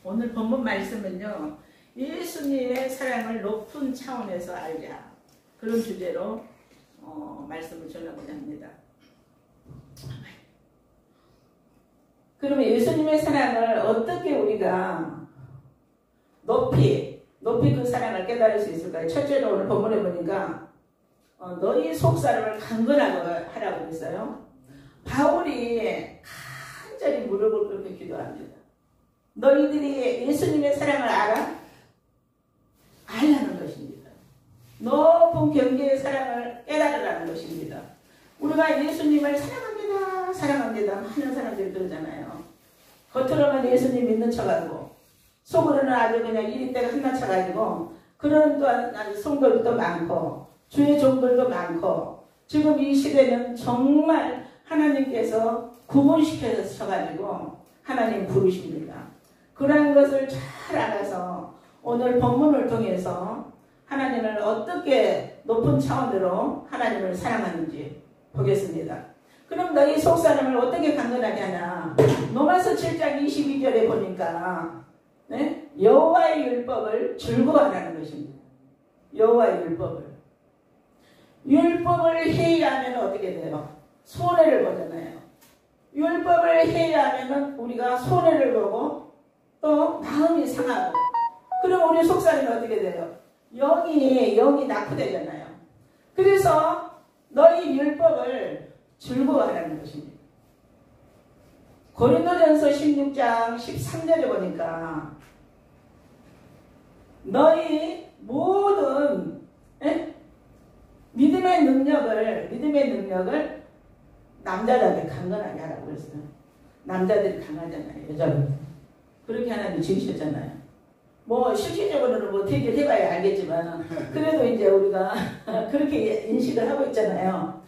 오늘 본문 말씀은요, 예수님의 사랑을 높은 차원에서 알자, 그런 주제로 말씀을 전하고자 합니다. 그러면 예수님의 사랑을 어떻게 우리가 높이 그 사랑을 깨달을 수 있을까요? 첫째로 오늘 본문에 보니까 너희 속사람을 강건하게 하라고 했어요. 바울이 간절히 무릎을 꿇고 기도합니다. 너희들이 예수님의 사랑을 알아? 알라는 것입니다. 높은 경계의 사랑을 깨달으라는 것입니다. 우리가 예수님을 사랑합니다 하는 사람들이 그러잖아요. 겉으로는 예수님 믿는 척하고 속으로는 아주 그냥 이리때가 한나쳐가지고 그런 또한 성도들도 많고 주의 종들도 많고 지금 이 시대는 정말 하나님께서 구분시켜셔가지고 하나님 부르십니다. 그러한 것을 잘 알아서 오늘 본문을 통해서 하나님을 어떻게 높은 차원으로 하나님을 사랑하는지 보겠습니다. 그럼 너희 속사람을 어떻게 강건하게 하냐? 로마서 7장 22절에 보니까 여호와의 율법을 즐거워하라는 것입니다. 여호와의 율법을 해야하면 어떻게 돼요? 손해를 보잖아요. 율법을 해야하면 우리가 손해를 보고 또 마음이 상하고, 그럼 우리 속사람이 어떻게 돼요? 영이 낙후되잖아요. 그래서 너희 율법을 즐거워하라는 것입니다. 고린도전서 16장 13절에 보니까 너희 모든 믿음의 능력을 남자들한테 강건하게 하라고 했어요. 남자들이 강하잖아요. 여자들 그렇게 하나님 지으셨잖아요. 뭐 실질적으로는 뭐 되게 해봐야 알겠지만 그래도 이제 우리가 그렇게 인식을 하고 있잖아요.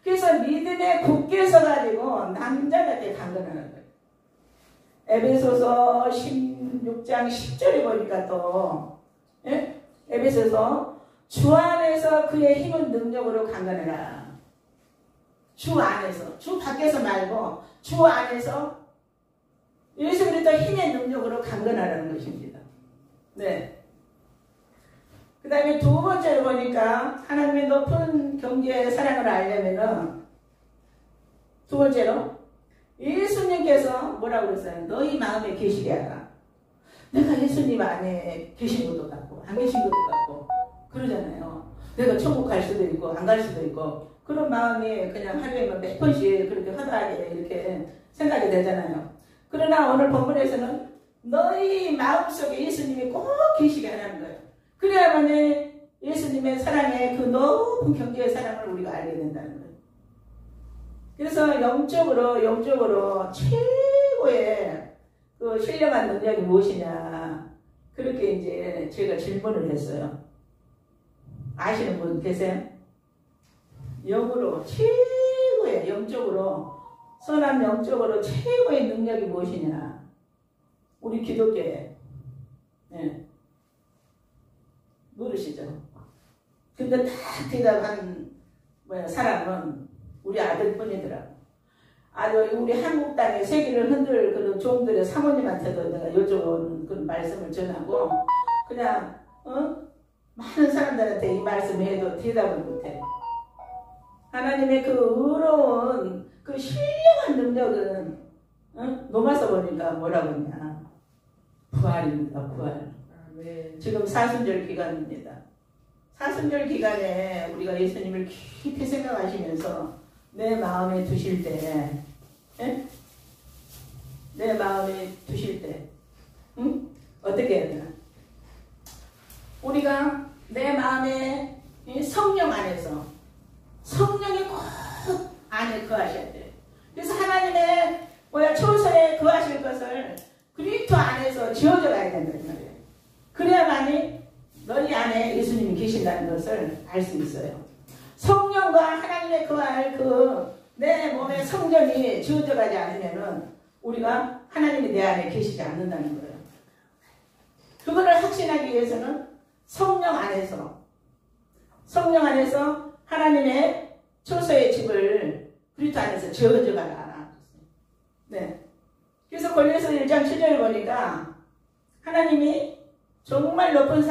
그래서 믿음에 굳게 서가지고 남자한테 강건하는 거예요. 에베소서 16장 10절에 보니까 또 에베소서 주 안에서 그의 힘은 능력으로 강건해라. 주 안에서, 주 밖에서 말고 주 안에서 예수 그리스도 힘의 능력으로 강건하라는 것입니다. 네. 그 다음에 두 번째로 보니까 하나님의 높은 경계의 사랑을 알려면은 두 번째로 예수님께서 뭐라고 그랬어요? 너희 마음에 계시게 하라. 내가 예수님 안에 계신 것도 같고 안 계신 것도 같고 그러잖아요. 내가 천국 갈 수도 있고 안 갈 수도 있고 그런 마음이 그냥 하루에 몇 번씩 그렇게 허다하게 이렇게 생각이 되잖아요. 그러나 오늘 본문에서는 너희 마음속에 예수님이 꼭 계시게 하라는 거예요. 그래야만 예수님의 사랑의 그 높은 경계의 사랑을 우리가 알게 된다는 거예요. 그래서 영적으로 최고의 그 신령한 능력이 무엇이냐, 그렇게 이제 제가 질문을 했어요. 아시는 분 계세요? 영으로 최고의 영적으로 선한 영적으로 최고의 능력이 무엇이냐? 우리 기독교에 모르시죠? 근데 딱 대답한 사람은 우리 아들뿐이더라고. 아주 우리 한국 땅에 세계를 흔들 그런 종들의 사모님한테도 내가 여쭤보는 그런 말씀을 전하고 그냥 많은 사람들한테 이 말씀을 해도 대답을 못해. 하나님의 그 의로운 그 신령한 능력은 로마서 보니까 뭐라고 했냐? 부활입니다. 부활. 지금 사순절 기간입니다. 사순절 기간에 우리가 예수님을 깊이 생각하시면서 내 마음에 두실 때, 내 마음에 두실 때, 어떻게 해야 되나? 우리가 내 마음에 성령 안에서 성령이 꼭 안에 거하셔야 돼요. 그래서 하나님의 초소에 거하실 것을 그리스도 안에서 지어져 가야 된다는 말이에요. 그래야만이 너희 안에 예수님이 계신다는 것을 알 수 있어요. 성령과 하나님의 거할 그 내 몸의 성전이 지어져 가지 않으면은 우리가 하나님이 내 안에 계시지 않는다는 거예요. 그거를 확신하기 위해서는 성령 안에서 하나님의 초소의 집을 그리스도 안에서 지어져 가라. 네. 그래서 골로새 1장 7절을 보니까 하나님이 정말 높은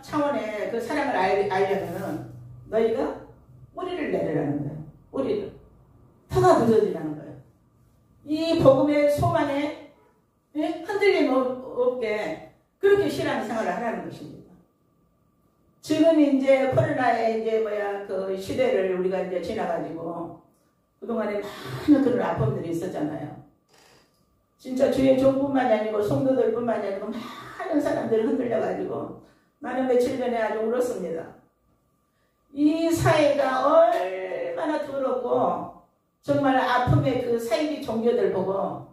차원의 그 사랑을 알려면은 너희가 뿌리를 내리라는 거예요. 뿌리를. 터가 굳어지라는 거예요. 이 복음의 소망에 흔들림 없게 그렇게 신앙생활을 하라는 것입니다. 지금 이제 코로나의 이제 그 시대를 우리가 이제 지나가지고 그동안에 많은 그런 아픔들이 있었잖아요. 진짜 주의 종뿐만이 아니고 성도들뿐만이 아니고 많은 사람들이 흔들려가지고 나는 며칠 전에 아주 울었습니다. 이 사회가 얼마나 더럽고 정말 아픔의 그 사이비 종교들 보고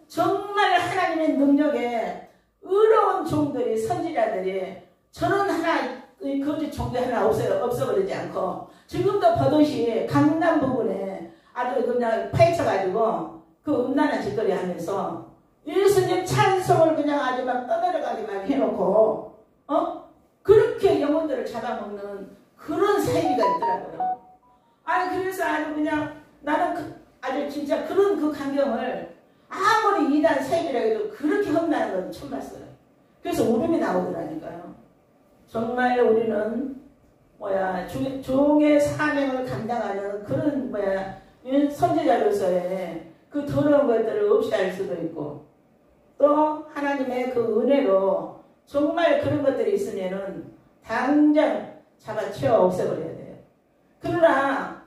정말 하나님의 능력에 의로운 종들이 선지자들이 저런 하나 거짓 종교 하나 없어버리지 않고 지금도 버젓이 강남 부분에 아주 그냥 파헤쳐가지고 그 음란한 짓거리 하면서 예수님 찬송을 그냥 아주 막 떠내려가게 막 해놓고 그렇게 영혼들을 잡아먹는 그런 사이비가 있더라고요. 아니 그래서 아주 그냥 나는 아주 진짜 그런 그 광경을 아무리 이단 사이비라 해도 그렇게 험난한 건 처음 봤어요. 그래서 울음이 나오더라니까요. 정말 우리는 종의 사명을 감당하는 그런 선지자로서의 그 더러운 것들을 없이 할 수도 있고 또 하나님의 그 은혜로 정말 그런 것들이 있으면은 당장 잡아치워 없애버려야 돼요. 그러나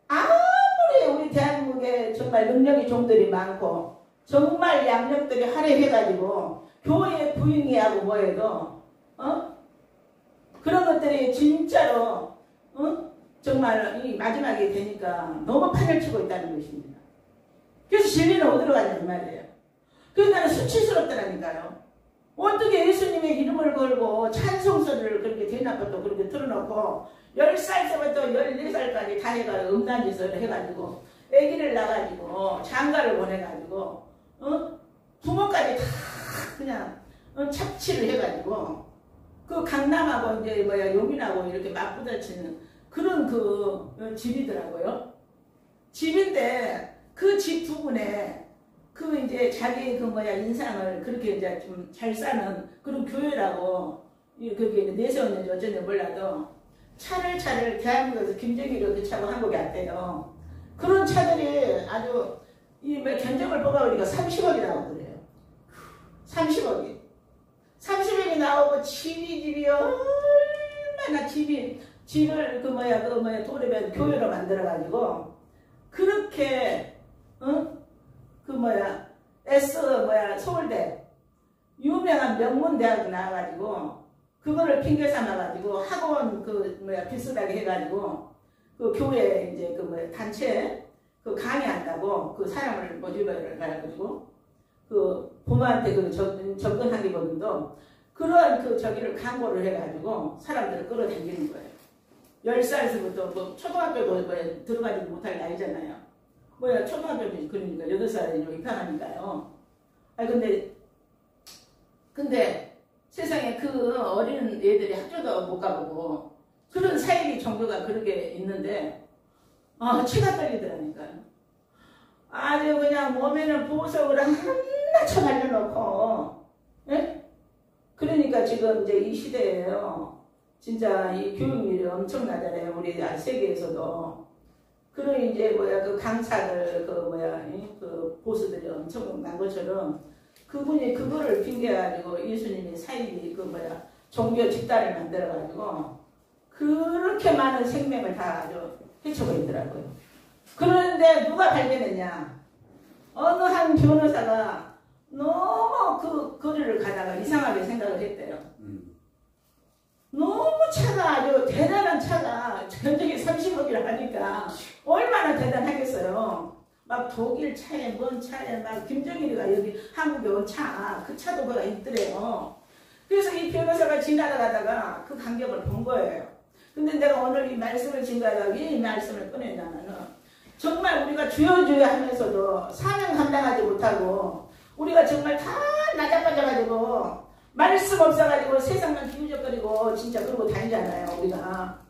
아무리 우리 대한민국에 정말 능력이 종들이 많고 정말 양력들이 할애해가지고 교회에 부인이하고 뭐해도 그런 것들이 진짜로 정말 이 마지막에 되니까 너무 판을 치고 있다는 것입니다. 그래서 진리는 어디로 가냐는 말이에요. 그래서 나는 수치스럽더라니까요. 어떻게 예수님의 이름을 걸고 찬송소리를 그렇게 대낮부터 그렇게 틀어놓고 10살서부터 14살까지 다 해가지고 음란짓을 해가지고 애기를 낳아가지고 장가를 보내가지고 부모까지 다 그냥 착취를 해가지고 그 강남하고 이제 용인하고 이렇게 맞부딪히는 그런 그 집이더라고요. 집인데 그 집 두 분에 그 이제 자기 그 인상을 그렇게 이제 좀 잘 사는 그런 교회라고 그게 내세웠는지 어쩐지 몰라도 차를 대한민국에서 김정일이 그 차고 한국에 왔대요. 그런 차들이 아주 이 견적을 뽑아보니까 30억이 나오고 그래요. 30억이 나오고 집이 얼마나 집을 도래변 교회로 만들어가지고 그렇게 서울대 유명한 명문대학 나와가지고 그거를 핑계 삼아가지고 학원 비슷하게 해가지고 그 교회 이제 단체 강의한다고 그 사람을 모집을 해가지고 그 부모한테 접근하기보다도 그런 저기를 광고를 해가지고 사람들을 끌어당기는 거예요. 10살서부터 초등학교도 들어가지 못할 나이잖아요. 초등학교도 그러니까 8살에 입학하니까요. 근데 세상에 그 어린 애들이 학교도 못 가보고 그런 사이비 종교가 그렇게 있는데 치가 떨리더라니까요. 아주 그냥 몸에는 보석을 하나 쳐발려놓고 그러니까 지금 이제 이 시대에요. 진짜 이 교육률이 엄청나잖아요. 우리 세계에서도. 그런 이제 그 강사들 그 보수들이 엄청난 것처럼 그분이 그거를 핑계가지고 예수님이 사이비 종교 집단을 만들어가지고 그렇게 많은 생명을 다 아주 해치고 있더라고요. 그런데 누가 발견했냐? 어느 한 변호사가 너무 그 거리를 가다가 이상하게 생각을 했대요. 너무 차가 아주 대단한 차가 견적이 30억이라 하니까 얼마나 대단하겠어요. 막 독일 차에 뭔 차에 막 김정일이가 여기 한국에 온 차, 그 차도 그가 있더래요. 그래서 이 변호사가 지나가다가 그 간격을 본 거예요. 근데 내가 오늘 이 말씀을 증거하다가 왜 이 말씀을 꺼내냐면은 정말 우리가 주여 하면서도 사명 감당하지 못하고 우리가 정말 다 나자빠져가지고 말씀 없어가지고 세상만 기우적거리고 진짜 그러고 다니잖아요. 우리가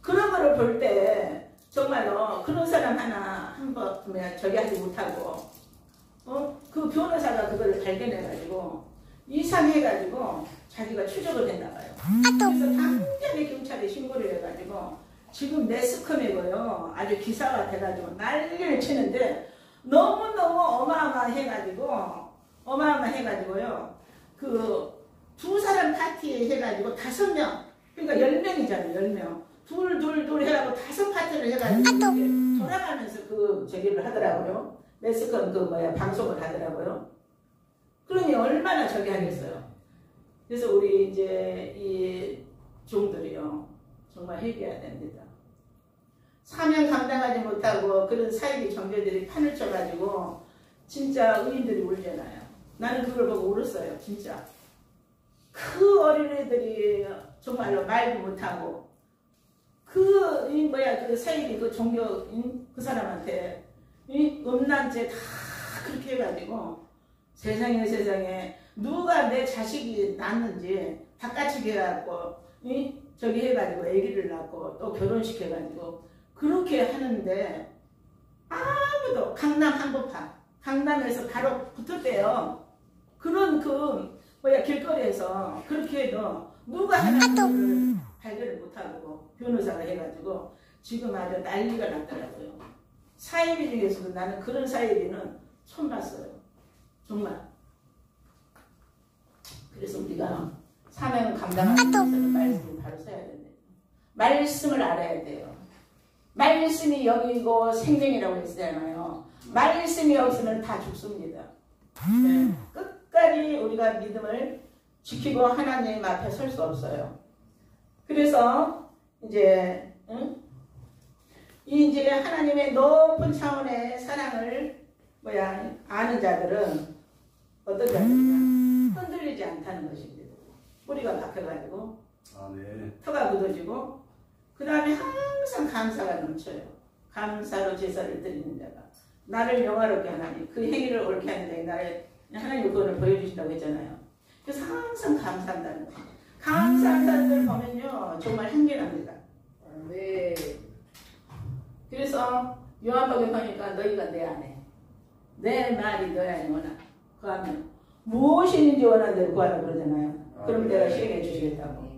그런 거를 볼 때 정말로 그런 사람 하나 한번 저기 하지 못하고 그 변호사가 그걸 발견해가지고 이상해가지고 자기가 추적을 했나 봐요. 그래서 당장에 경찰에 신고를 해가지고 지금 매스컴이고요. 아주 기사가 돼가지고 난리를 치는데 너무너무 어마어마해가지고요. 그 두 사람 파티 해가지고 5명, 그러니까 10명이잖아요. 10명. 둘 해가지고 5 파티를 해가지고 이렇게 돌아가면서 그 저기를 하더라고요. 매스컴 방송을 하더라고요. 그러니 얼마나 저기 하겠어요. 그래서 우리 이제 이 종들이요. 정말 회개해야 됩니다. 사명 감당하지 못하고 그런 사이비 정죄들이 판을 쳐가지고 진짜 의인들이 울잖아요. 나는 그걸 보고 울었어요. 진짜. 그 어린애들이 정말로 말도 못하고 그 사이비 그 종교 그 사람한테 이 음란죄 다 그렇게 해가지고 세상에 누가 내 자식이 낳는지 바깥치기 해갖고 저기 해가지고 아기를 낳고 또 결혼시켜가지고 그렇게 하는데 아무도 강남 한복판 강남에서 바로 붙었대요. 그런 길거리에서 그렇게 해도 누가 하나를 발견을 못하고 변호사가 해가지고 지금 아주 난리가 났더라고요. 사이비 중에서도 나는 그런 사이비는 처음 봤어요. 정말. 그래서 우리가 사명을 감당하기 위해서는 말씀을 바로 써야 됩니다. 말씀을 알아야 돼요. 말씀이 여기고 생명이라고 했잖아요. 말씀이 없으면 다 죽습니다. 네. 끝까지 우리가 믿음을 지키고 하나님 앞에 설 수 없어요. 그래서 이제 이제 하나님의 높은 차원의 사랑을 아는 자들은 어떤 자들이냐? 흔들리지 않다는 것입니다. 뿌리가 박혀가지고 터가 굳어지고 그 다음에 항상 감사가 넘쳐요. 감사로 제사를 드리는 자가 나를 영화롭게 하나님 그 행위를 옳게 하는 자에 나의 하나님 그거를 보여주신다고 했잖아요. 그래서 항상 감사한다는 거예요. 감사한 사람들 보면요 정말 행복합니다. 네. 그래서 요한복음 보니까 너희가 내 안에 내 말이 너희 안에 원하 구하면 무엇이든지 원하는 대로 구하라 그러잖아요. 그럼 내가 시행해 주시겠다고.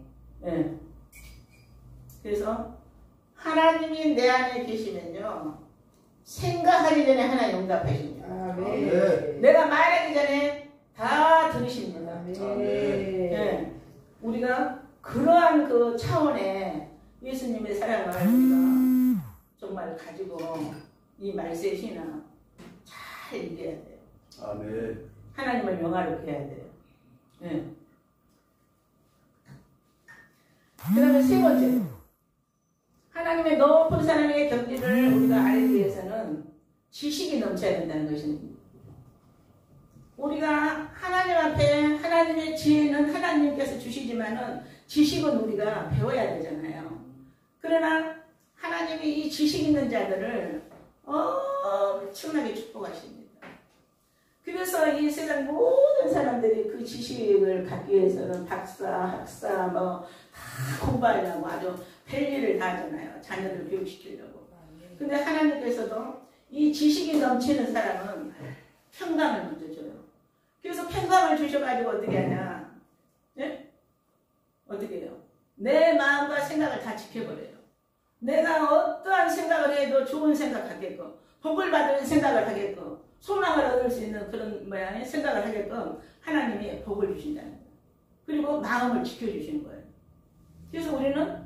네. 그래서 하나님이 내 안에 계시면요 생각하기 전에 하나님 응답하십니다. 네. 내가 말하기 전에 다 들으십니다. 네. 우리가 그러한 그 차원의 예수님의 사랑을 우리가 정말 가지고 이 말세의 신앙 잘 이겨야 돼요. 아멘. 하나님을 영화롭게 해야 돼요. 네. 그 다음에 세 번째 하나님의 높은 사랑의 경지를 우리가 알기 위해서는 지식이 넘쳐야 된다는 것입니다. 우리가 하나님 앞에 하나님의 지혜는 하나님께서 주시지만은 지식은 우리가 배워야 되잖아요. 그러나 하나님이 이 지식 있는 자들을 엄청나게 축복하십니다. 그래서 이 세상 모든 사람들이 그 지식을 갖기 위해서는 박사, 학사 다 공부하려고 아주 별일을 다 하잖아요. 자녀들 교육시키려고. 근데 하나님께서도 이 지식이 넘치는 사람은 평강을 먼저 줘요. 그래서 평강을 주셔가지고 어떻게 하냐? 예? 어떻게 해요? 내 마음과 생각을 다 지켜버려요. 내가 어떠한 생각을 해도 좋은 생각하게끔, 복을 받을 생각을 하게끔, 소망을 얻을 수 있는 그런 생각을 하게끔 하나님이 복을 주신다는 거예요. 그리고 마음을 지켜주시는 거예요. 그래서 우리는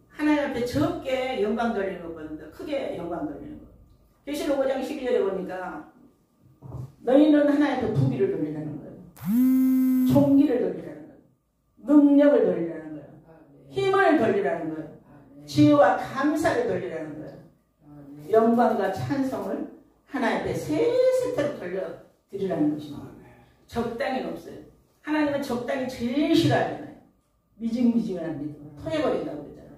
하나님 앞에 적게 영광 돌리는 것보다 크게 영광 돌리는 거예요. 계시록 5장 12절에 보니까 너희는 하나님 앞에 부귀를 돌리라는 거예요. 존귀를 돌리라는 거예요. 능력을 돌리라는 거예요. 힘을 돌리라는 거예요. 지혜와 감사를 돌리라는 거예요. 영광과 찬송을 하나님 앞에 세세토록 돌려드리라는 것입니다. 적당히는 없어요. 하나님은 적당히 제일 싫어하잖아요. 미징미징한 믿음, 터져버린다고 그러잖아요.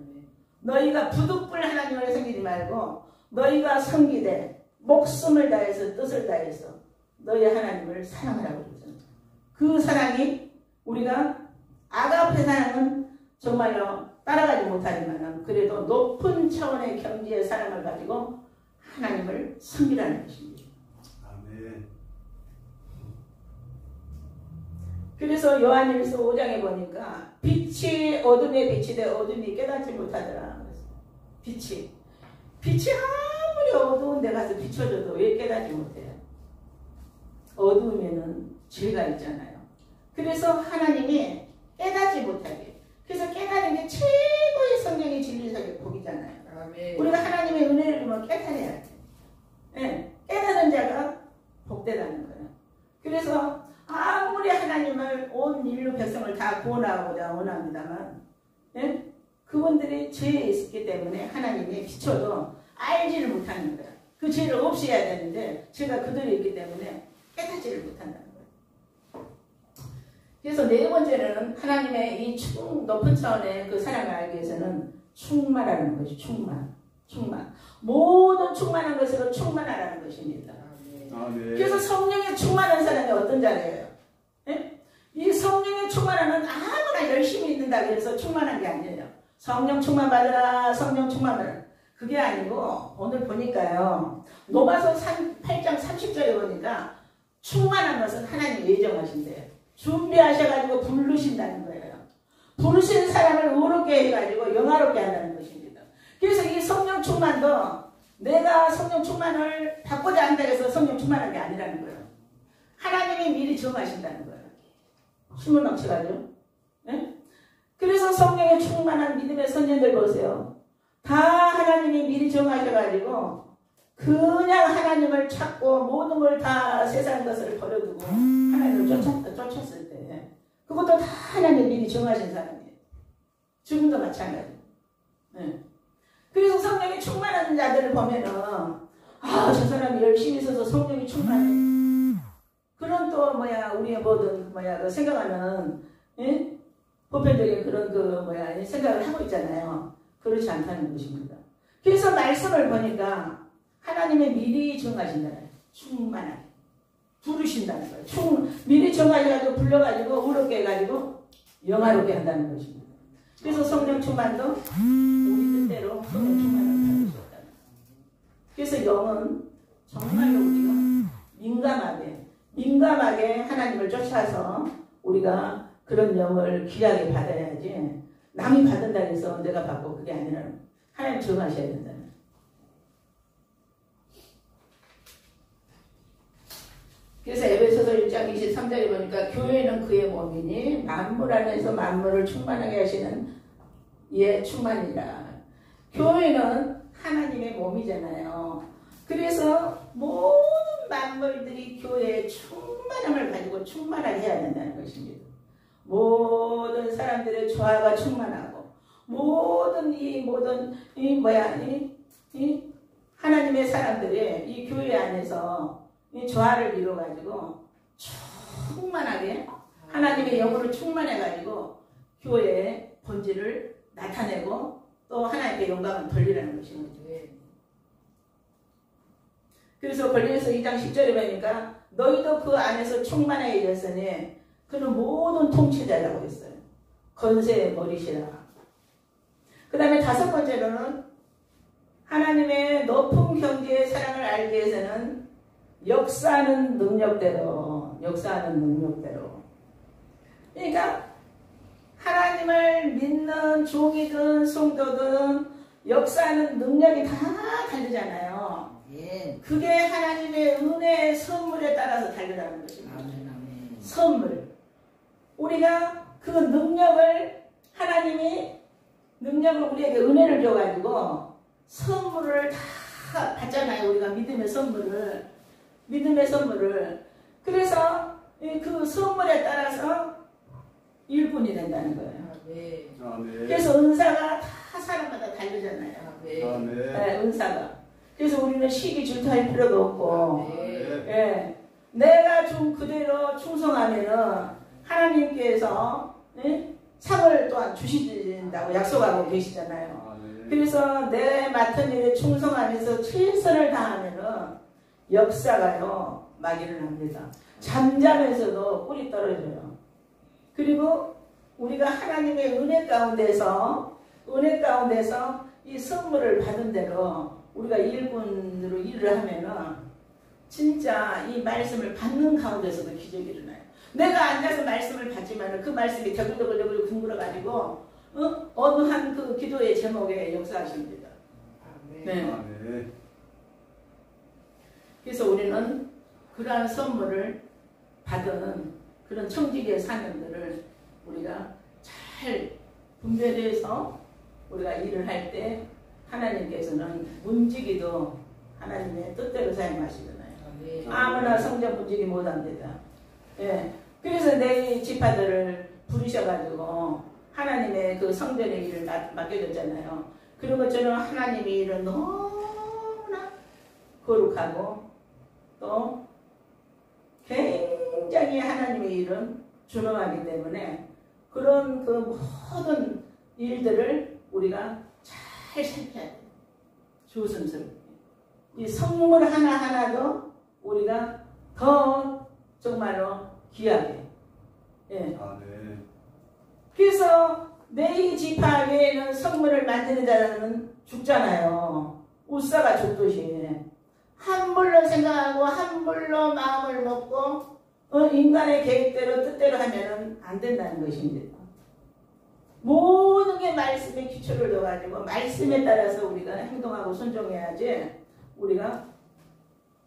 너희가 부득불 하나님을 섬기지 말고 너희가 섬기되 목숨을 다해서 뜻을 다해서 너희 하나님을 사랑하라고 그러잖아요. 그 사랑이 우리가 아가페 사랑은 정말로 따라가지 못하지만 그래도 높은 차원의 경지의 사랑을 가지고 하나님을 섬기라는 것입니다. 아멘. 그래서 요한일서 5장에 보니까 빛이 어둠에 비치되 어둠이 깨닫지 못하더라. 빛이 아무리 어두운 데 가서 비춰줘도 왜 깨닫지 못해요? 어두우면은 죄가 있잖아요. 그래서 하나님이 깨닫지 못하게. 그래서 깨닫는 게 최고의 성령의 진리의 복이잖아요. 아멘. 우리가 하나님의 은혜를 보면 깨달아야 돼. 네. 깨닫는 자가 복되다는 거예요. 그래서 아무리 하나님을 온 인류 백성을 다 구원하고자 원합니다만, 네? 그분들이 죄에 있었기 때문에 하나님이 비춰도 알지를 못하는 거예요. 그 죄를 없애야 되는데 죄가 그들이 있기 때문에 깨닫지를 못한다는 거예요. 그래서 네 번째는 하나님의 이 높은 차원의 그 사랑을 알기 위해서는 충만하는 것이 충만. 모든 충만한 것으로 충만하라는 것입니다. 그래서 성령에 충만한 사람이 어떤 자예요? 예? 이 성령에 충만하면 아무나 열심히 있는다고 해서 충만한 게 아니에요. 성령 충만 받으라, 성령 충만 받으라. 그게 아니고 오늘 보니까요. 로마서 8장 30절에 보니까 충만한 것은 하나님이 예정하신대요. 준비하셔가지고 부르신다는 거예요. 부르신 사람을 의롭게 해가지고 영화롭게 한다는 것입니다. 그래서 이 성령 충만도 내가 성령 충만을 받고자 한다 해서 성령 충만한 게 아니라는 거예요. 하나님이 미리 정하신다는 거예요. 힘을 넘쳐가죠. 네? 그래서 성령에 충만한 믿음의 선녀들 보세요. 다 하나님이 미리 정하셔가지고 그냥 하나님을 찾고 모든 걸 다 세상 것을 버려두고 하나님을 쫓았을 때 그것도 다 하나님이 미리 정하신 사람이에요. 지금도 마찬가지. 네. 그래서 성령이 충만한 자들을 보면은 저 사람이 열심히 있어서 성령이 충만해. 그런 또 우리의 모든 그 생각하는 보편적인 그런 생각을 하고 있잖아요. 그렇지 않다는 것입니다. 그래서 말씀을 보니까 하나님의 미리 정하신다는 충만하게 부르신다는 거예요. 미리 정하셔가지고 불러가지고 의롭게 해가지고 영화롭게 한다는 것입니다. 그래서 성령 충만도 우리 뜻대로 성령 충만을 받을 수 없다는 거예요. 그래서 영은 정말로 우리가 민감하게 하나님을 쫓아서 우리가 그런 영을 귀하게 받아야지 남이 받는다 해서 내가 받고 그게 아니라 하나님 정하셔야 된다는 거예요. 그래서 에베소서 1장 23절에 보니까 교회는 그의 몸이니 만물 안에서 만물을 충만하게 하시는 이의 충만이라. 교회는 하나님의 몸이잖아요. 그래서 모든 만물들이 교회의 충만함을 가지고 충만하게 해야 된다는 것입니다. 모든 사람들의 조화가 충만하고 모든 하나님의 사람들이 이 교회 안에서 이 조화를 이루어가지고 충만하게 하나님의 영으로 충만해가지고 교회의 본질을 나타내고 또 하나님께 영광을 돌리라는 것입니다. 그래서 골로새 2장 10절에 보니까 너희도 그 안에서 충만해졌으니 그는 모든 통치자라고 했어요. 건세의 머리시라. 그 다음에 다섯 번째로는 하나님의 높은 경지의 사랑을 알기 위해서는 역사하는 능력대로. 그러니까 하나님을 믿는 종이든 성도든 역사하는 능력이 다 다르잖아요. 예. 그게 하나님의 은혜의 선물에 따라서 다르다는 것입니다. 아멘. 선물. 우리가 그 하나님이 능력을 우리에게 은혜를 줘가지고 선물을 다 받잖아요. 우리가 믿음의 선물을. 그래서 그 선물에 따라서 일꾼이 된다는 거예요. 네. 그래서 은사가 다 사람마다 다르잖아요. 네, 은사가. 그래서 우리는 시기 질투할 필요도 없고, 내가 좀 그대로 충성하면은 하나님께서 상을 또한 주신다고 약속하고 계시잖아요. 그래서 내 맡은 일에 충성하면서 최선을 다하면은 역사가요 막이를 합니다. 잠자면서도 꿀이 떨어져요. 그리고 우리가 하나님의 은혜 가운데서 이 선물을 받은 대로 우리가 일꾼으로 일을 하면은 진짜 이 말씀을 받는 가운데서도 기적이 일어나요. 내가 앉아서 말씀을 받지만 그 말씀이 더글더글 둥글어가지고 어느 한 그 기도의 제목에 역사하십니다. 네. 그래서 우리는 그러한 선물을 받은 그런 청지기의 사명들을 우리가 잘 분별해서 우리가 일을 할 때 하나님께서는 문지기도 하나님의 뜻대로 사용하시잖아요. 아무나 성전 문지기 못합니다. 예. 그래서 내 지파들을 부르셔가지고 하나님의 그 성전의 일을 맡겨줬잖아요. 그런 것처럼 하나님의 일은 너무나 거룩하고 또 굉장히 하나님의 일은 준엄하기 때문에 그런 그 모든 일들을 우리가 잘 살펴야 돼요. 조심스럽게. 이 선물 하나하나도 우리가 더 정말로 귀하게. 예. 네. 그래서 내 지파 외에는 성물을 만드는 자는 죽잖아요. 우사가 죽듯이. 함물로 생각하고 함물로 마음을 먹고 인간의 계획대로 뜻대로 하면은 안 된다는 것입니다. 모든 게 말씀에 기초를 둬가지고 말씀에 따라서 우리가 행동하고 순종해야지 우리가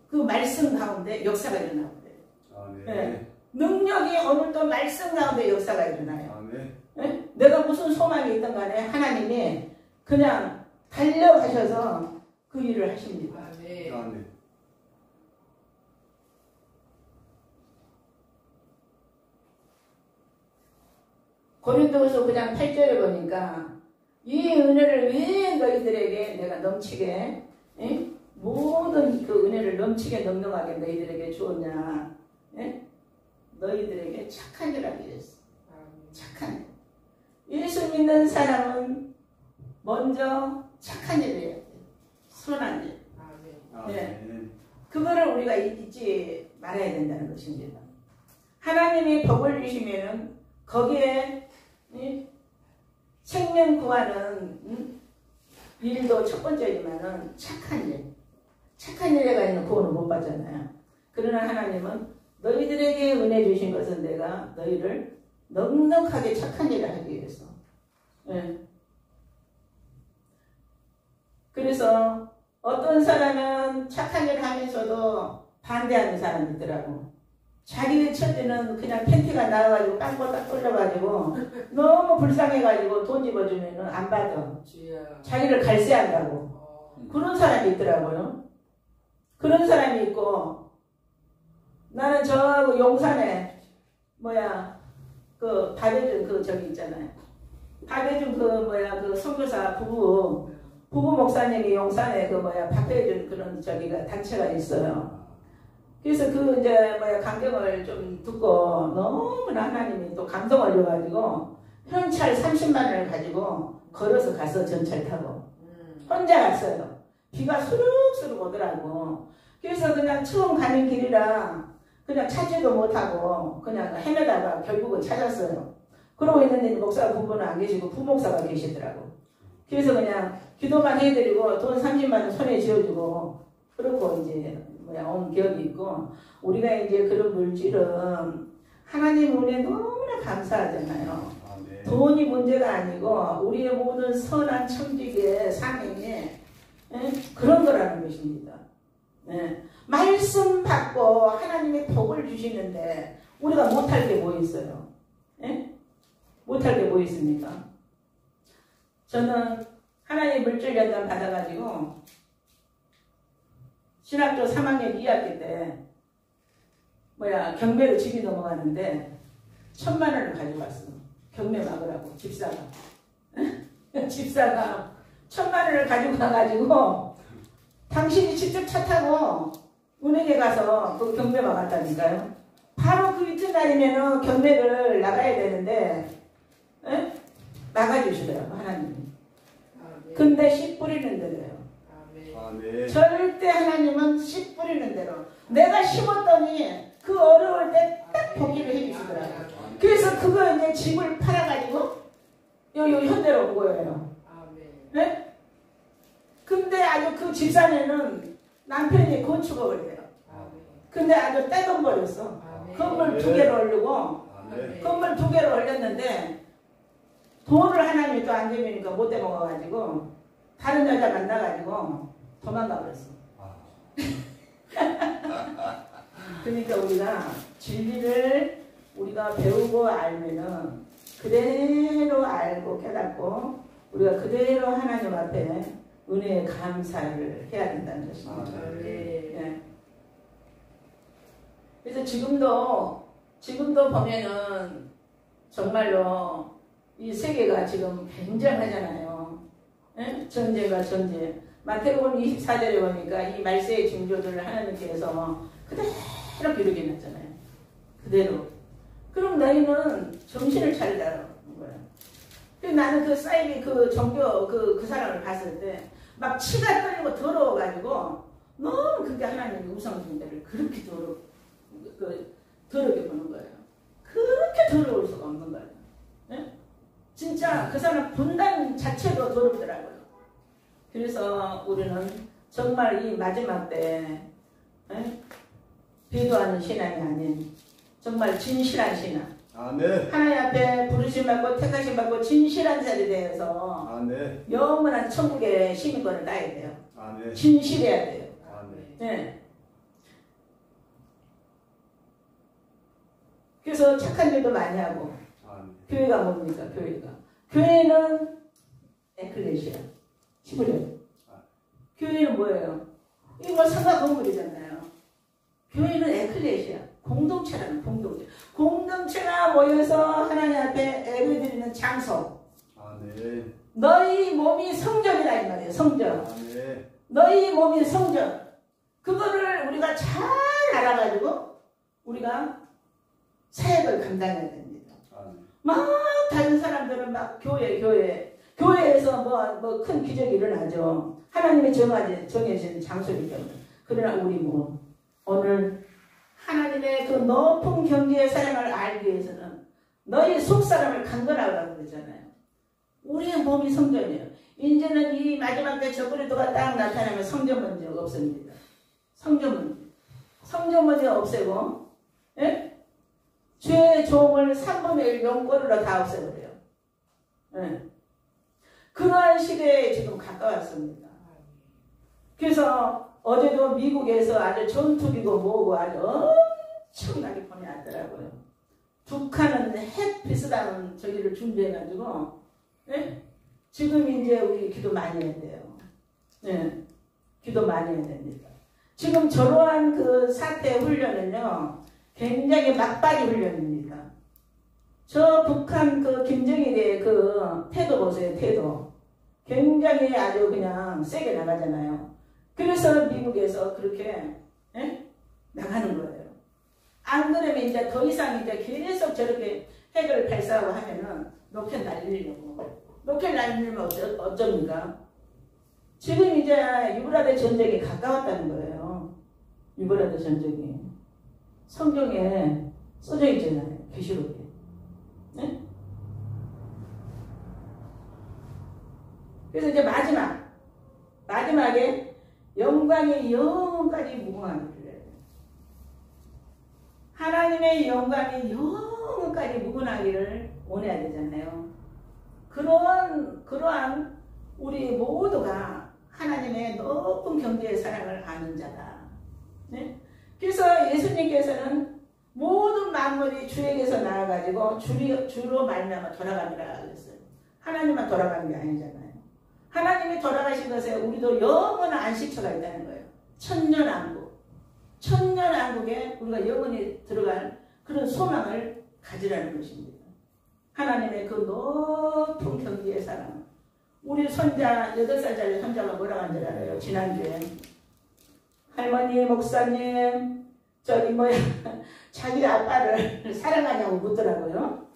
그 말씀 가운데 역사가 일어나고 그래요. 네. 능력이 오늘도 말씀 가운데 역사가 일어나요. 네? 내가 무슨 소망이 있든 간에 하나님이 그냥 달려가셔서 그 일을 하십니다. 고린도후서 그냥 8절에 보니까 이 은혜를 왜 너희들에게 내가 넘치게 모든 그 은혜를 넘치게 넉넉하게 너희들에게 주었냐. 너희들에게 착한 일 하게 했어. 착한 일. 예수 믿는 사람은 먼저 착한 일을 해야 돼. 선한 일. 네. 그거를 우리가 잊지 말아야 된다는 것입니다. 하나님이 복을 주시면은 거기에 생명 구하는 일도 첫 번째지만은 착한 일. 착한 일에가 있는 구원을 못 받잖아요. 그러나 하나님은 너희들에게 은혜 주신 것은 내가 너희를 넉넉하게 착한 일을 하기 위해서. 네. 그래서 어떤 사람은 착한 일을 하면서도 반대하는 사람이 있더라고. 자기 처지는 그냥 팬티가 나와가지고 깡고 딱 돌려가지고 너무 불쌍해가지고 돈 집어주면 안 받아. 자기를 갈세한다고. 그런 사람이 있더라고요. 그런 사람이 있고 나는 저 용산에 그 박예준 그 저기 있잖아요. 박예준 그 선교사 부부 목사님이 용산에 박예준 그런 저기가 단체가 있어요. 그래서 강경을 좀 듣고 너무나 하나님이 또 감동을 줘가지고 현찰 30만 원을 가지고 걸어서 가서 전철 타고 혼자 갔어요. 비가 수룩수룩 오더라고. 그래서 그냥 처음 가는 길이라 그냥 찾지도 못하고 그냥 헤매다가 결국은 찾았어요. 그러고 있는데 목사 부부는 안 계시고 부목사가 계시더라고. 그래서 그냥 기도만 해드리고 돈 30만 원 손에 쥐어주고 그러고 이제 온 기억이 있고 우리가 이제 그런 물질은 하나님 은혜 너무나 감사하잖아요. 네. 돈이 문제가 아니고 우리의 모든 선한 청지기의 사명이 그런 거라는 것입니다. 네. 말씀 받고 하나님의 복을 주시는데 우리가 못할 게 뭐 있어요? 못할 게 뭐 있습니까? 저는 하나님 물질 연단 받아가지고 신학교 3학년 2학기 때 경매로 집이 넘어가는데 1,000만 원을 가지고 왔어. 경매 막으라고 집사가. 집사가 1,000만 원을 가지고 가가지고 당신이 직접 차 타고 은행에 가서 그 경매 막았다니까요. 바로 그 이튿날이면은 경매를 나가야 되는데 나가주시더라고 하나님이. 근데 씨 뿌리는 대로요. 네. 절대 하나님은 씨 뿌리는 대로 내가 심었더니 그 어려울 때 딱 복기를 해주시더라고요. 그래서 그거 이제 집을 팔아가지고 요 현대로 모여요. 네? 근데 아주 그 집사내는 남편이 건축업을 해요. 근데 아주 떼돈 버렸어. 건물 2개를 올리고 건물 2개를 올렸는데 돈을 하나님이 또 안 주니까 못 대먹어가지고 다른 여자 만나가지고 도망가 버렸어. 그러니까 우리가 진리를 우리가 배우고 알면은 그대로 알고 깨닫고 우리가 그대로 하나님 앞에 은혜에 감사를 해야 된다는 것입니다. 네. 그래서 지금도 보면은 정말로 이 세계가 지금 굉장하잖아요. 네? 전쟁과 전쟁. 마태복음 24절에 보니까 이 말세의 징조들을 하나님께서 그대로 기록해 놨잖아요. 그대로. 그럼 너희는 정신을 차리라는 거예요. 그래서 나는 그 사이비 그 종교 그 사람을 봤을 때 막 치가 떨리고 더러워가지고 너무 그게 하나님의 우상숭배를 그렇게 더럽게 보는 거예요. 그렇게 더러울 수가 없는 거예요. 네? 진짜 그 사람 분단 자체도 더럽더라고요. 그래서 우리는 정말 이 마지막 때 비도하는 신앙이 아닌 정말 진실한 신앙. 아멘. 하나님 앞에 부르심 받고 택하심 받고 진실한 자리에 대해서 아멘. 영원한 천국의 시민권을 따야 돼요. 아멘. 진실해야 돼요. 아멘. 네. 그래서 착한 일도 많이 하고. 아멘. 교회가 뭡니까? 교회는 에클레시아 15년. 교회는 뭐예요? 이거 뭐 상가 건물이잖아요. 교회는 에클레시아 공동체라는 공동체. 공동체가 모여서 하나님 앞에 예배드리는 장소. 아멘. 너희 몸이 성전이라 이 말이에요. 성전. 아멘. 너희 몸이 성전. 그거를 우리가 잘 알아가지고 우리가 사역을 감당해야 됩니다. 아멘. 막 다른 사람들은 막 교회에서 뭐 큰 기적이 일어나죠. 하나님이 정해진 장소이기 때문에. 그러나 우리 뭐 오늘 하나님의 그 높은 경지의 사랑을 알기 위해서는 너희 속사람을 강건하라고 그러잖아요. 우리의 몸이 성전이에요. 이제는 이 마지막 때 저그리스도가 딱 나타나면 성전 문제가 없습니다. 성전 문제 없애고, 예? 죄의 종을 3분의 1 용골로 다 없애버려요. 예. 그러한 시대에 지금 가까웠습니다. 그래서 어제도 미국에서 아주 전투기고 뭐고 아주 엄청나게 보내왔더라고요. 북한은 핵 비슷한 저기를 준비해가지고, 예? 지금 이제 우리 기도 많이 해야 돼요. 예. 기도 많이 해야 됩니다. 지금 저러한 그 사태 훈련은요, 굉장히 막바지 훈련입니다. 저 북한 그 김정일의 그 태도 보세요, 태도. 굉장히 아주 그냥 세게 나가잖아요. 그래서 미국에서 그렇게, 예? 나가는 거예요. 안 그러면 이제 더 이상 이제 계속 저렇게 핵을 발사하고 하면은 로켓 날리려고. 로켓 날리면 어쩝니까? 지금 이제 유브라데 전쟁이 가까웠다는 거예요. 유브라데 전쟁이. 성경에 써져 있잖아요. 계시록에. 네? 그래서 이제 마지막에 영광이 영원까지 무궁하기를 해요. 하나님의 영광이 영원까지 무궁하기를 원해야 되잖아요. 그러한 우리 모두가 하나님의 높은 경지의 사랑을 아는 자다. 네? 그래서 예수님께서는 모든 만물이 주에게서 나와가지고 주로 말미암아 돌아갑니다 그랬어요. 하나님만 돌아가는 게 아니잖아요. 하나님이 돌아가신 것에 우리도 영원한 안식처가 있다는 거예요. 천년왕국에 우리가 영원히 들어갈 그런 소망을 가지라는 것입니다. 하나님의 그 높은 경지의 사랑. 우리 손자 8살짜리 손자가 뭐라고 한 줄 알아요? 지난주에 할머니 목사님 저기 뭐야 자기 아빠를 사랑하냐고 묻더라고요.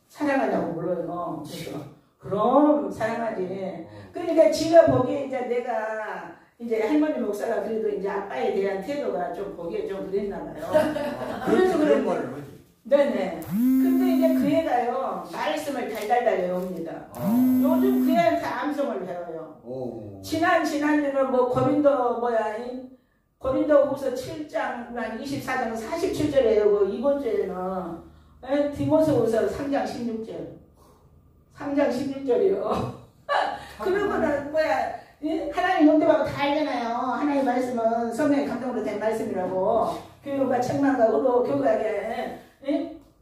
사랑하냐고 물어요. 그래서 그럼 사랑하지. 그러니까 지가 보기에 이제 내가 이제 할머니 목사가 그래도 이제 아빠에 대한 태도가 좀 보기에 좀 그랬나 봐요. 그래서 그런 말을 하지. 네네. 근데 이제 그 애가요 말씀을 달달달 외웁니다. 요즘 그 애한테 암송을 배워요. 지난주는 뭐 고린도 고린도후서 7장 24장 47절에 이번 주에는 디모데후서 3장 16절 3장 16절이요. 그러고는 하나님 용대하고 다 알잖아요. 하나님 말씀은 성령의 감동으로 된 말씀이라고 교육과 책망과 의로 교육하게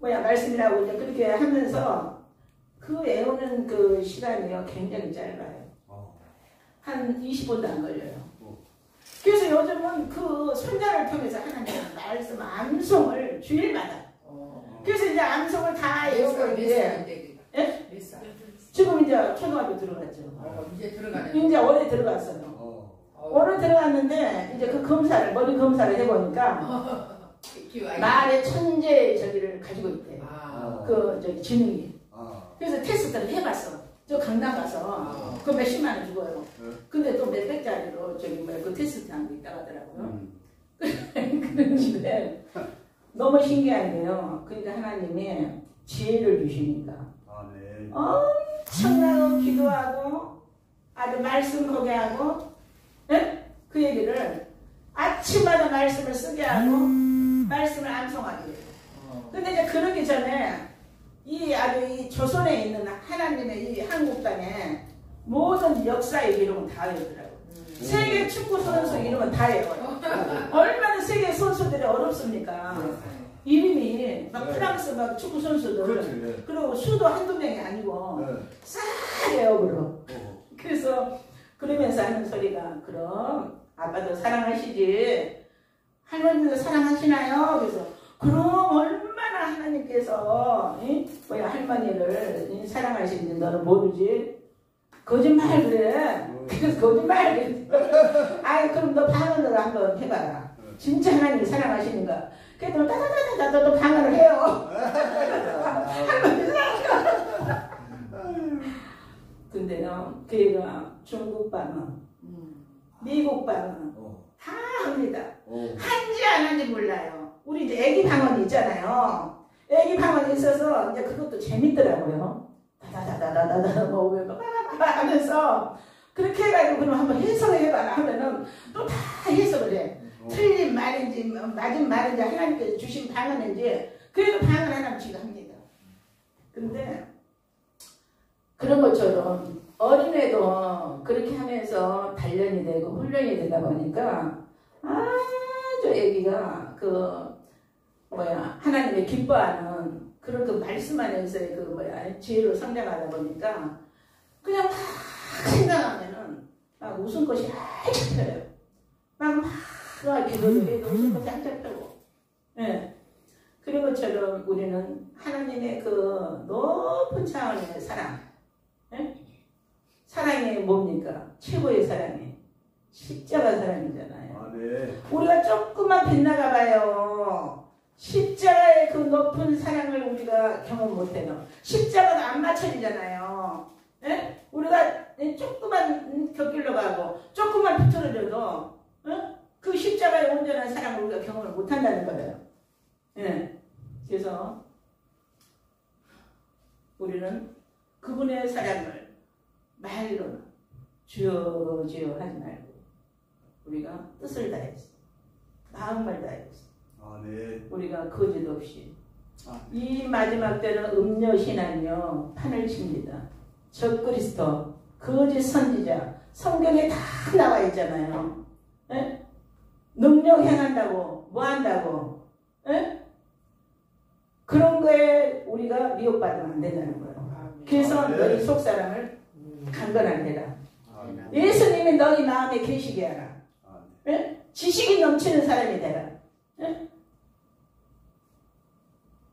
말씀이라고 이제 그렇게 하면서 그 외우는 그 시간이요 굉장히 짧아요. 한 20분도 안 걸려요. 그래서 요즘은 그 손자를 통해서 하나님의 말씀 암송을 주일마다 그래서 이제 암송을 다 외우고 이제 지금 이제 초등학교 들어갔죠. 이제 들어가네. 이제 올해 들어갔어요. 올해 들어갔는데 이제 그 검사를 머리 검사를 해보니까 말의 천재 저기를 가지고 있대. 그 저기 지능이. 그래서 테스트를 해봤어. 저 강남 가서 그 몇십만 원 주고요. 근데 또 몇백짜리로 저기 그 테스트 하는 게 있다고 하더라고요. 그런데 너무 신기한 게요. 그러니까 하나님이 지혜를 주시니까 엄청나고 기도하고 아주 말씀 거게 하고 그 얘기를 아침마다 말씀을 쓰게 하고 말씀을 암송하게 해요. 근데 이제 그러기 전에 이 조선에 있는 하나님의 이 한국 땅에 모든 역사의 이름은 다 외우더라고요. 세계 축구 선수 이름은 다 외워요. 얼마나 세계 선수들이 어렵습니까? 이름이 막 프랑스 막 축구 선수들 그리고 수도 한두 명이 아니고 싹 외워. 그래서 그러면서 하는 소리가 그럼 아빠도 사랑하시지 할머니도 사랑하시나요? 그래서 그럼 얼마나 하나님께서 할머니를 사랑하시는지 너는 모르지? 거짓말 그래. 그래서 거짓말 그래. 아이 그럼 너 방언으로 한번 해봐라. 진짜 하나님이 사랑하시는가? 그래도 따다다다다 또 방언을 해요. 할머니 사랑하. 근데요, 걔가 중국 방언, 미국 방언 다 합니다. 한지 안 한지 몰라요. 우리 이제 애기 방언이 있잖아요. 애기 방언이 있어서 이제 그것도 재밌더라고요. 다다다다다다 뭐 하면서 그렇게 해가지고 그럼 한번 해석을 해봐라 하면은 또 다 해석을 해. 틀린 말인지 맞은 말인지 하나님께서 주신 방언인지 그래도 방언 하나씩 합니다. 근데 그런 것처럼 어린애도 그렇게 하면서 단련이 되고 훈련이 되다 보니까 아주 애기가 하나님의 기뻐하는 그런 그 말씀 안에서의 지혜로 성장하다 보니까 그냥 막 생각하면은 막 웃음꽃이 쫙 펴요. 막 기도도 해도 웃음꽃이 쫙 펴고. 예. 그런 것처럼 우리는 하나님의 그 높은 차원의 사랑. 예? 사랑이 뭡니까? 최고의 사랑이 십자가 사랑이잖아요. 우리가 조금만 빗나가 봐요. 십자가의 그 높은 사랑을 우리가 경험 못해요. 십자가가 안 맞춰지잖아요. 예? 우리가 조금만 곁길로 가고 조금만 비틀어져도 그 십자가의 온전한 사랑을 우리가 경험을 못한다는 거예요. 예. 그래서 우리는 그분의 사랑을 말로는 주여 주여 하지 말고 우리가 뜻을 다해서 마음을 다해서 우리가 거짓 없이 이 마지막 때는 음녀신앙이요 판을 칩니다. 적그리스도 거짓 선지자 성경에 다 나와 있잖아요. 에? 능력 행한다고 뭐 한다고 에? 그런 거에 우리가 미혹받으면 안 된다는 거예요. 그래서 너희 속사람을 강건하게 해라. 예수님이 너희 마음에 계시게 하라. 에? 지식이 넘치는 사람이 되라. 에?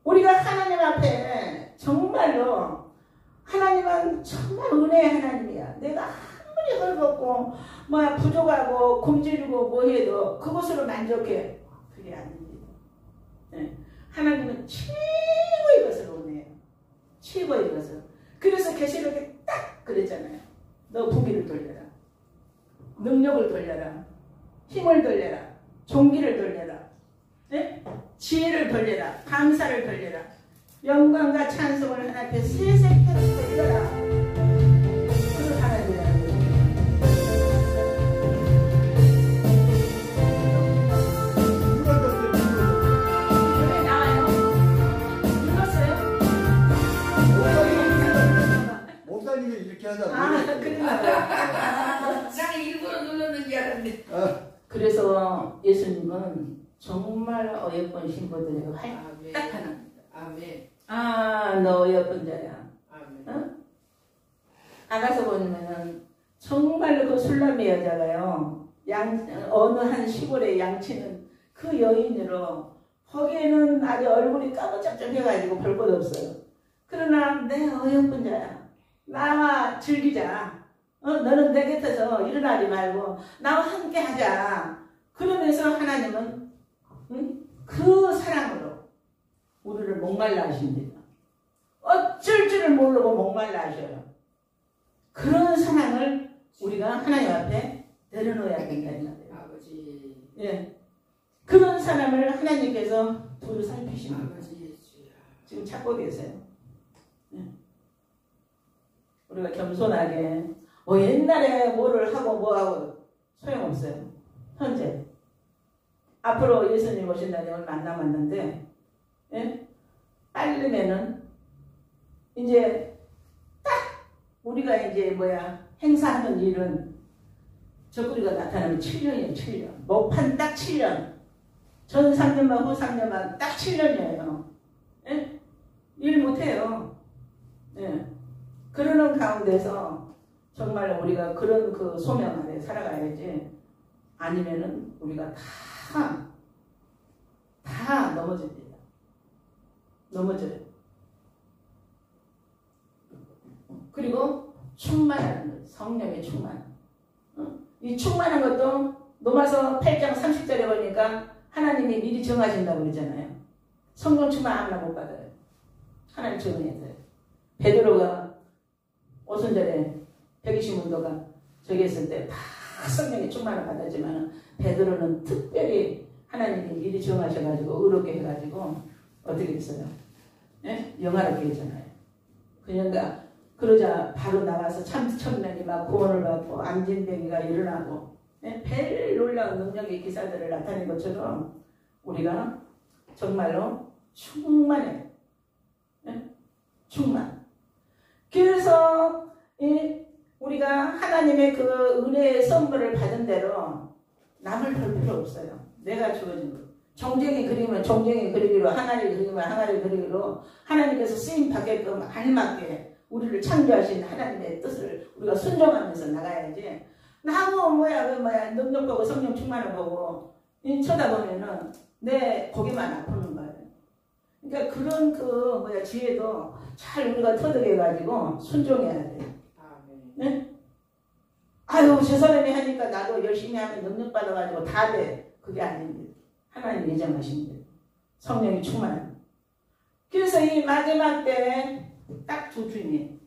우리가 하나님 앞에 정말로 하나님은 정말 은혜의 하나님이야. 내가 아무리 헐벗고 부족하고 굶주리고 뭐 해도 그것으로 만족해. 그게 아닙니다. 네. 하나님은 최고의 것을 원해요. 최고의 것을. 그래서 계시록에 딱 그랬잖아요. 너 부귀를 돌려라. 능력을 돌려라. 힘을 돌려라. 종기를 돌려라. 네? 지혜를 돌려라. 감사를 돌려라. 영광과 찬송을 하나님 앞에 세세토록 돌려라. 그걸 하나님이라는 거예요. 큰일 나요. 나는 일부러 눌렀는 줄 알았는데. 그래서 예수님은 정말 어여쁜 신부들에게 아멘. 딱 하나. 아멘. 아, 너 어여쁜 자야. 아멘. 어? 아가서 보면은 정말로 그 술람의 여자가요. 어느 한 시골에 양치는 그 여인으로 거기에는 아주 얼굴이 까무잡잡해가지고 볼 것 없어요. 그러나 내 어여쁜 자야. 나와 즐기자. 너는 내 곁에서 일어나지 말고 나와 함께 하자. 그러면서 하나님은 그 사랑으로 우리를 목말라 하십니다. 어쩔 줄을 모르고 목말라 하셔요. 그런 사랑을 우리가 하나님 앞에 내려놓아야 된다 이 말이에요. 아버지. 예. 그런 사람을 하나님께서 두루 살피십니다. 아버지. 지금 찾고 계세요. 예. 우리가 겸손하게 옛날에 뭐를 하고 뭐하고 소용없어요. 현재 앞으로 예수님 오신다니 얼마 안 남았는데 예? 빠르면은 이제 딱 우리가 이제 행사하는 일은 적그리가 나타나면 7년이에요. 7년. 목판 딱 7년. 전 3년만 후 3년만 딱 7년이에요. 예? 일 못해요. 예. 그러는 가운데서 정말 우리가 그런 그 소명 안에 살아가야지. 아니면은 우리가 다 넘어집니다. 넘어져요. 그리고 충만하는 것, 성령의 충만. 이 충만한 것도 로마서 8장 30절에 보니까 하나님이 미리 정하신다고 그러잖아요. 성령 충만 아무나 못 받아요. 하나님 정해야 돼요. 베드로가 오순절에 120문도가 저기 했을 때 다 성령의 충만을 받았지만 베드로는 특별히 하나님이 미리 정하셔가지고 의롭게 해가지고 어떻게 했어요? 예? 영화롭게 했잖아요. 그러니까 그러자 바로 나와서 천명이 막 구원을 받고 안진뱅이가 일어나고 예? 별 놀라운 능력의 기사들을 나타낸 것처럼 우리가 정말로 충만해. 예? 충만. 그래서 우리가 하나님의 그 은혜의 선물을 받은 대로 남을 볼 필요 없어요. 내가 주어진 것. 종쟁이 그리면 종쟁이 그리기로, 항아리 그리면 항아리 그리기로 하나님께서 쓰임 받게끔 알맞게 우리를 창조하신 하나님의 뜻을 우리가 순종하면서 나가야지. 나하고 능력 보고 성령 충만을 보고 쳐다보면은 내 고기만 아프는 거예요. 그러니까 그런 지혜도 잘 우리가 터득해가지고 순종해야 돼요. 네? 아유, 저 사람이 하니까 나도 열심히 하면 능력 받아가지고 다 돼. 그게 아닙니다. 하나님 예정하신 데 성령이 충만합니다. 그래서 이 마지막 때 딱 두 주님,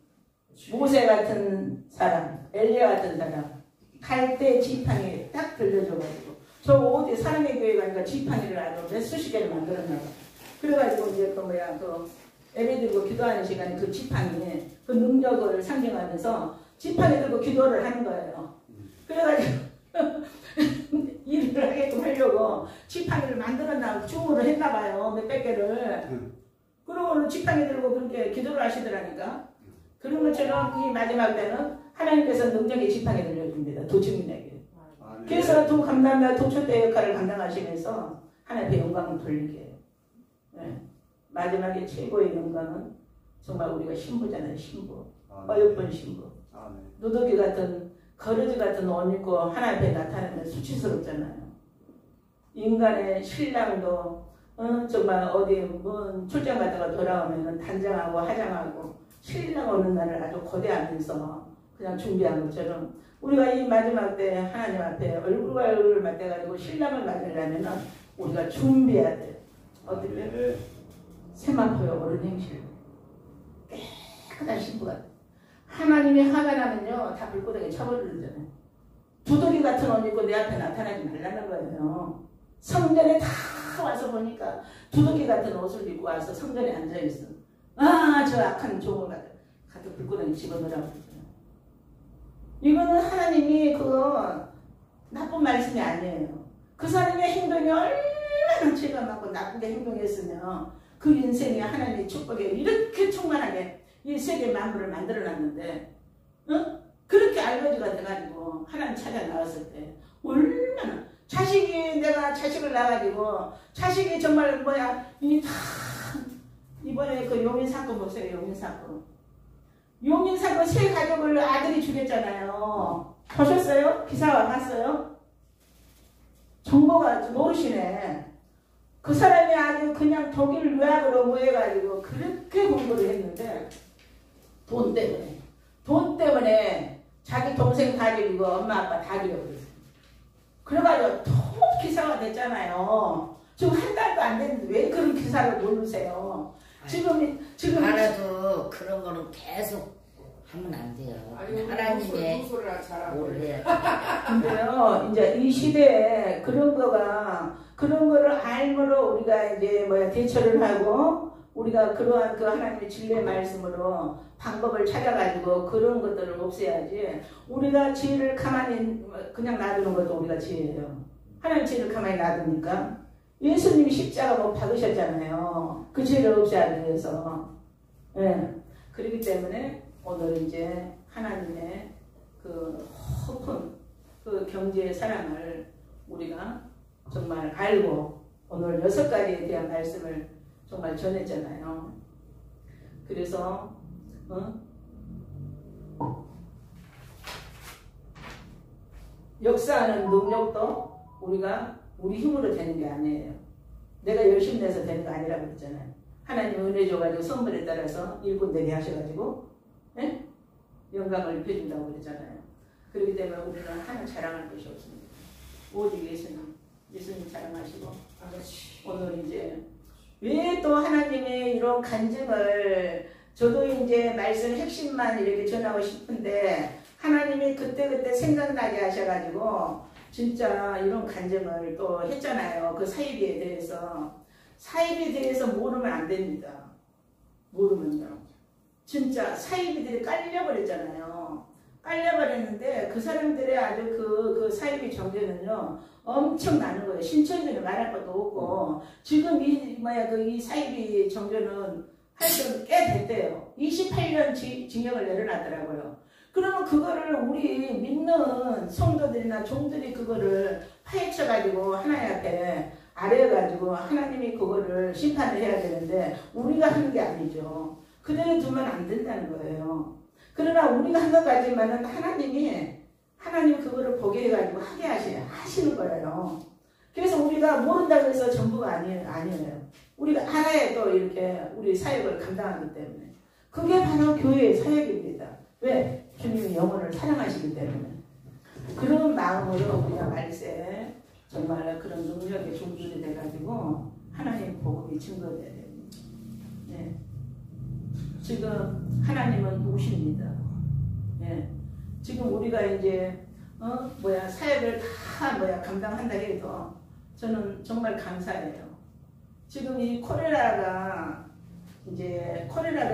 모세 같은 사람, 엘리야 같은 사람, 갈대 지팡이 딱 들려줘가지고 저 어디 사랑의 교회 가니까 지팡이를 아주 몇 수십 개를 만들었나 봐. 그래가지고 이제 예배 드리고 기도하는 시간에 그 지팡이에 그 능력을 상징하면서 지팡이 들고 기도를 하는 거예요. 그래가지고 일을 하게끔 하려고 지팡이를 만들었나 주문을 했나 봐요. 몇백 개를. 그러고는 지팡이 들고 그렇게 기도를 하시더라니까. 그런 것처럼 이 마지막 때는 하나님께서 능력의 지팡이 들려줍니다. 도주민에게. 그래서 두 감당자 도초대 역할을 감당하시면서 하나님의 영광을 돌리게 해요. 네. 마지막에 최고의 영광은 정말 우리가 신부잖아요. 신부. 어여쁜 신부. 누더기 같은 거르지 같은 옷 입고 하나님 앞에 나타나면 수치스럽잖아요. 인간의 신랑도 정말 어디 출장 갔다가 돌아오면 단장하고 화장하고 신랑 오는 날을 아주 고대하면서 그냥 준비한 것처럼 우리가 이 마지막 때 하나님 앞에 얼굴과 얼굴을 맞대가지고 신랑을 맞으려면 우리가 준비해야 돼요. 어떻게? 세마포에 오른 행실. 깨끗한 신부가 하나님이 화가 나면요 다 불구덩이에 쳐버리잖아요. 두더기 같은 옷 입고 내 앞에 나타나지 말라는 거예요. 성전에 다 와서 보니까 두더기 같은 옷을 입고 와서 성전에 앉아있어. 저 악한 종을 가득 불구덩이 집어넣으라고 그러잖아요. 이거는 하나님이 나쁜 말씀이 아니에요. 그 사람의 행동이 얼마나 죄가 많고 나쁘게 행동했으면 그 인생에 하나님의 축복에 이렇게 충만하게 이 세계 만물을 만들어놨는데 그렇게 알거지가 돼가지고 하나님 찾아 나왔을 때 얼마나 내가 자식을 낳아가지고 자식이 정말 이번에 그 용인 사건 보세요. 용인 사건 세 가족을 아들이 죽였잖아요. 보셨어요? 기사가 봤어요? 정보가 모르시네. 그 사람이 아주 그냥 독일 유학으로 모여가지고 그렇게 공부를 했는데 돈 때문에 자기 동생 다 죽이고 엄마 아빠 다 죽여버렸어요. 그래가지고 또 기사가 됐잖아요. 지금 한 달도 안 됐는데 왜 그런 기사를 모르세요? 지금 알아도 그런 거는 계속 하면 안 돼요. 하나님의 오래. 근데요, 이제 이 시대에 그런 거를 알므로 우리가 이제 대처를 하고 우리가 그러한 그 하나님의 진리의 말씀으로 방법을 찾아가지고 그런 것들을 없애야지. 우리가 지혜를 가만히 그냥 놔두는 것도 우리가 지혜예요. 하나님 지혜를 가만히 놔두니까 예수님이 십자가 못 박으셨잖아요. 그 죄를 없애하기 위해서. 예. 그렇기 때문에 오늘 이제 하나님의 그 높은 그 경지의 사랑을 우리가 정말 알고 오늘 6가지에 대한 말씀을 정말 전했잖아요. 그래서 역사하는 능력도 우리가 우리 힘으로 되는 게 아니에요. 내가 열심히 내서 되는 거 아니라고 그랬잖아요. 하나님 은혜 줘가지고 선물에 따라서 일꾼되게 하셔가지고 네? 영광을 입혀준다고 그랬잖아요. 그렇기 때문에 우리는 하나님 자랑할 것이 없습니다. 오직 예수님 자랑하시고 오늘 이제 왜 또 하나님의 이런 간증을 저도 이제 말씀 핵심만 이렇게 전하고 싶은데 하나님이 그때그때 생각나게 하셔가지고 진짜 이런 간증을 또 했잖아요. 그 사이비에 대해서. 사이비에 대해서 모르면 안 됩니다. 모르면요. 진짜 사이비들이 깔려버렸잖아요. 깔려버렸는데 그 사람들의 아주 그 사이비 정죄는요 엄청 많은 거예요. 신천지는 말할 것도 없고 지금 이 사이비 정죄는 하여튼 꽤 됐대요. 28년 징역을 내려놨더라고요. 그러면 그거를 우리 믿는 성도들이나 종들이 그거를 파헤쳐가지고 하나님 앞에 아뢰어가지고 하나님이 그거를 심판을 해야 되는데 우리가 하는 게 아니죠. 그대로 두면 안 된다는 거예요. 그러나 우리가 한 것 같지만은 하나님이 그거를 보게 해가지고 하게 하시는 거예요. 그래서 우리가 모른다고 해서 전부가 아니에요. 우리가 알아야 또 이렇게 우리 사역을 감당하기 때문에. 그게 바로 교회의 사역입니다. 왜? 주님이 영혼을 사랑하시기 때문에. 그런 마음으로 우리가 말세 정말 그런 능력의 종들이 돼가지고 하나님 복음이 증거돼야 됩니다. 네. 지금 하나님은 오십니다. 네. 지금 우리가 이제 사역을 다 감당한다 해도 저는 정말 감사해요. 지금 이 코로나가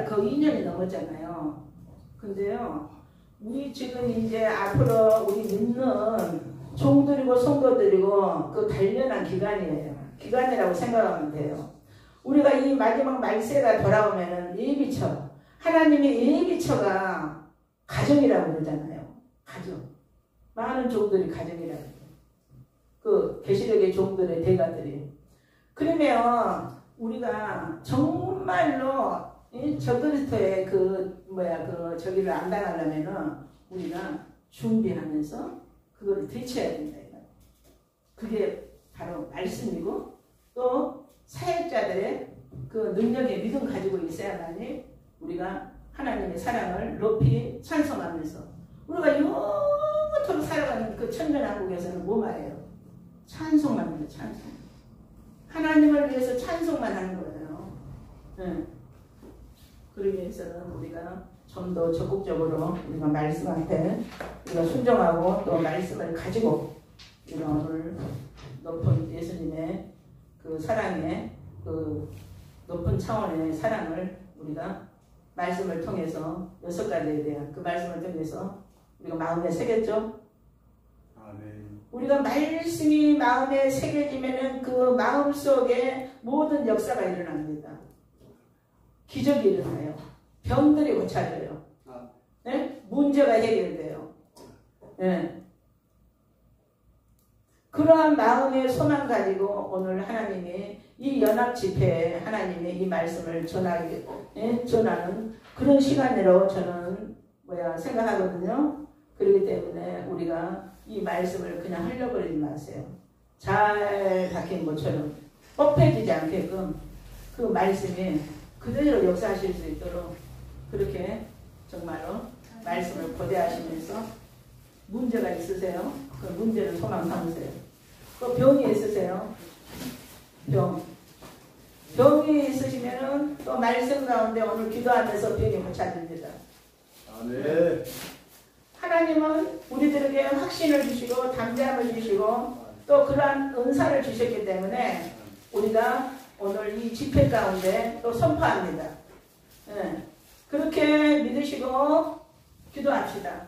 거의 2년이 넘었잖아요. 근데요, 우리 지금 이제 앞으로 우리 믿는 종들이고 성도들이고 그 단련한 기간이라고 생각하면 돼요. 우리가 이 마지막 말세가 돌아오면은 예비처, 하나님의 예비처가 가정이라고 그러잖아요. 가정. 많은 종들이 가정이라고 해요. 그 계시록의 종들의 대가들이. 그러면 우리가 정말로 저 그리스도의 저기를 안 당하려면은 우리가 준비하면서 그거를 되쳐야 된다. 그게 바로 말씀이고 또 사역자들의 그 능력의 믿음 가지고 있어야만이 우리가 하나님의 사랑을 높이 찬송하면서 우리가 영원토록 살아가는 그 천년왕국에서는 뭐 말해요? 찬송만 해요. 찬송. 하나님을 위해서 찬송만 하는 거예요. 네. 그러기 위해서는 우리가 좀 더 적극적으로 우리가 말씀 앞에 우리가 순종하고 또 말씀을 가지고 우리가 오늘 높은 예수님의 그 사랑의 그 높은 차원의 사랑을 우리가 말씀을 통해서 6가지에 대한 그 말씀을 통해서 우리가 마음에 새겼죠? 아멘. 우리가 말씀이 마음에 새겨지면은 그 마음 속에 모든 역사가 일어납니다. 기적이 일어나요. 병들이 고쳐져요. 네? 문제가 해결돼요. 예. 그러한 마음의 소망 가지고 오늘 하나님이 이 연합 집회에 하나님의 이 말씀을 전하는 그런 시간이라고 저는 생각하거든요. 그렇기 때문에 우리가 이 말씀을 그냥 흘려버리지 마세요. 잘 박힌 것처럼 뻑해지지 않게끔 그 말씀이 그대로 역사하실 수 있도록 그렇게 정말로 말씀을 고대하시면서 문제가 있으세요? 그 문제를 소망 삼으세요. 또 병이 있으세요? 병이 있으시면은 또 말씀 가운데 오늘 기도하면서 병이 고쳐집니다. 아멘. 하나님은 우리들에게 확신을 주시고 담대함을 주시고 또 그러한 은사를 주셨기 때문에 우리가 오늘 이 집회 가운데 또 선포합니다. 예. 그렇게 믿으시고 기도합시다.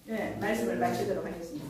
예, 말씀을 마치도록 하겠습니다.